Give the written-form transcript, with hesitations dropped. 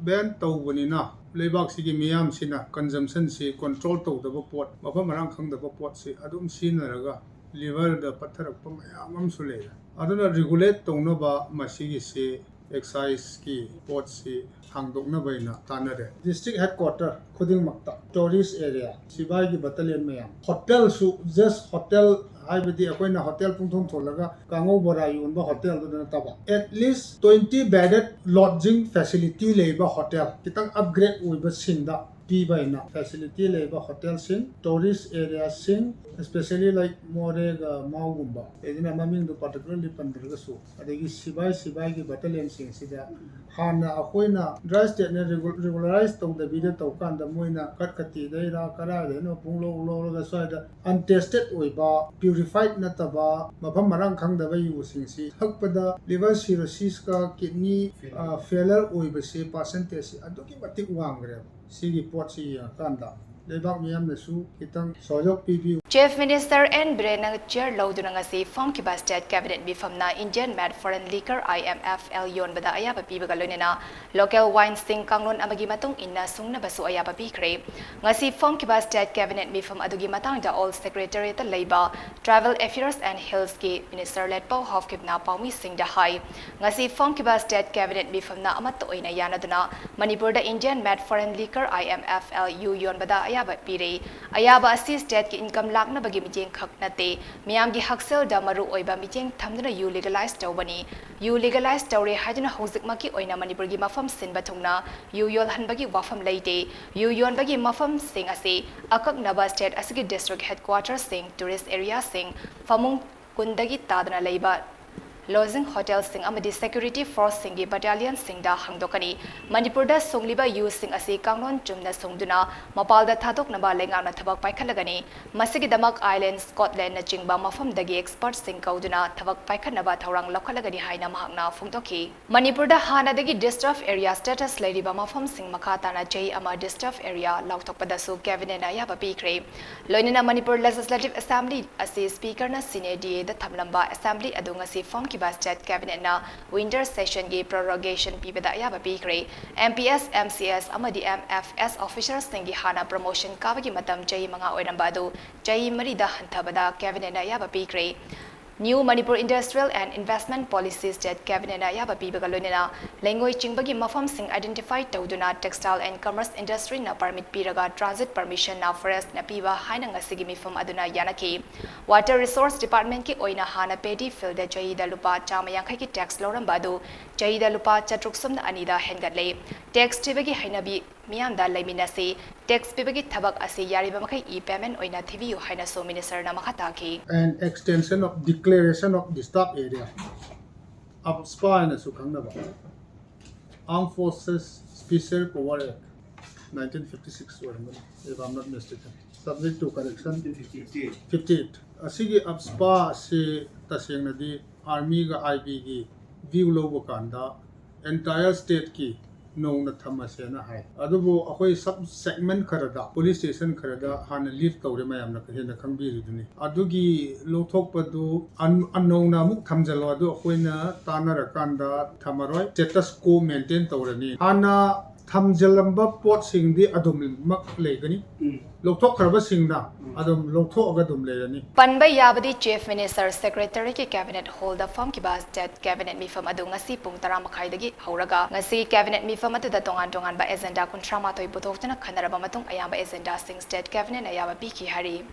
ban tawbanina leibak sigi miyam sina consumption si control tawdaba pot mafam marang khangdaba pot si adum sinaraga liver da patharakpa mayam am su leira aduna regulate tawnaba masigi si excise ki pot si hangdokna baina tanare district headquarter khuding makta tourist area sibai ki battalion mayam hotel su just hotel haibadi akoina hotel pungthong tholaga kango bora yunba hotel do taba at least 20 bedded lodging facility leiba hotel kitang upgrade uiba singda pibaina facility leiba hotel sing tourist area sing especially like morega maugumba edina maming do particularly pandrga su adegi sibai ki battalion sing sida hana akoina dry state ne regularize tawda bida tawkanda moina katkati daira kara de no punglo ga soida untested oiba purified nataba mafam marang khangdaba yu sing si thakpada liver cirrhosis ka kidney failure oiba se percentage aduki matik wangre sigi pot si kanda lebak miyam nesu kitang sojok pipi Chief Minister N Biren chair louduna ngasi phamkhiba state cabinet meepham na Indian made foreign liquor IMFL yonbada ayaba pibaga loinana local wine shing kanglon amagi matung inna shungnaba su ayaba pikhre ngasi phamkhiba state cabinet meepham adugi matangda all secretariat labor travel affairs and health ki minister led pau hofkipna paumi sing da hai ngasi phamkhiba state cabinet meepham na amat oina yanaduna manipur da Indian made foreign liquor IMFL yonbada ayaba pire ayaba asi state ki income lakna bagi mijeng khaknate miyam gi haksel da maru oiba mijeng thamduna you legalize tawbani you legalize tawre hajuna hojik maki oina manipur gi mafam sinba thungna you yol hanbagi wafam leite you yon bagi mafam sing ase akak naba state asigi district headquarters sing tourist area sing famung kundagi tadna leiba lodging hotel sing amadi security force singi battalion singda hangdokani manipur da songliba yu sing ase kanglon chumna songduna mapal da thadok naba lenga na thabak paikhalagani masigi damak island scotland na chingba mafam dagi expert sing kauduna thabak paikhanaba thorang lokhalagani haina mahakna phungtoki manipur da hana dagi disturbed area status leiriba mafam sing makata na chei ama disturbed area lautokpada su cabinet na ya pikhre loinana manipur legislative assembly ase speaker na sinedi da thamlamba assembly adunga se form Kiba state cabinet na winter session gi prorogation pibada ayaba pikhre MPS MCS amadi MFS officers singi hana promotion kabagi matam chai manga oiramba adu chai mari da hanthabada cabinet na ayaba pikhre New Manipur Industrial and Investment Policy State Cabinet na ayaba pibaga loinana lengoi chingbagi mafam sing identified tawduna textile and commerce industry na permit piraga transit permission na forest na piba haina ngasigi mifam aduna yanaki Water Resource Department ki oina hana pedi field da chaida lupa chamayangkai ki tax loram badu chaida lupa chatruksum na anida hengatle tax tibagi hainabi miyam da laiminasi tax pibagi thabak ase yariba makai e-payment oina thibiu haina so minister na makata ki and extension of declaration of disturbed area of spine sukhangnaba Armed Forces Special Power Act 1956 if I'm not mistaken subject to correction 58 asigi abspa se tasengna di army ga IB gi view lobo kanda entire state ki nong na thamasena hai adubu akoi sub segment kharada police station kharada han live tawre mayam na hena khangbi riduni adugi lothok padu unknown na muk thamjalo adu akoina tanara kanda thamaroi status quo maintain tawrani hana thamjalamba pot singdi adum mak legani lothok kharba singna adum lothok aga dum lerani Panbay yabadi chief minister secretary ki cabinet hold the phamkhiba state cabinet meepham adu ngasi pung 10 makhai dagi hauraga ngasi cabinet meepham adu da tongan ba agenda kuntra matoi puthokna khanaraba matung ayamba agenda sing state cabinet ayaba biki hari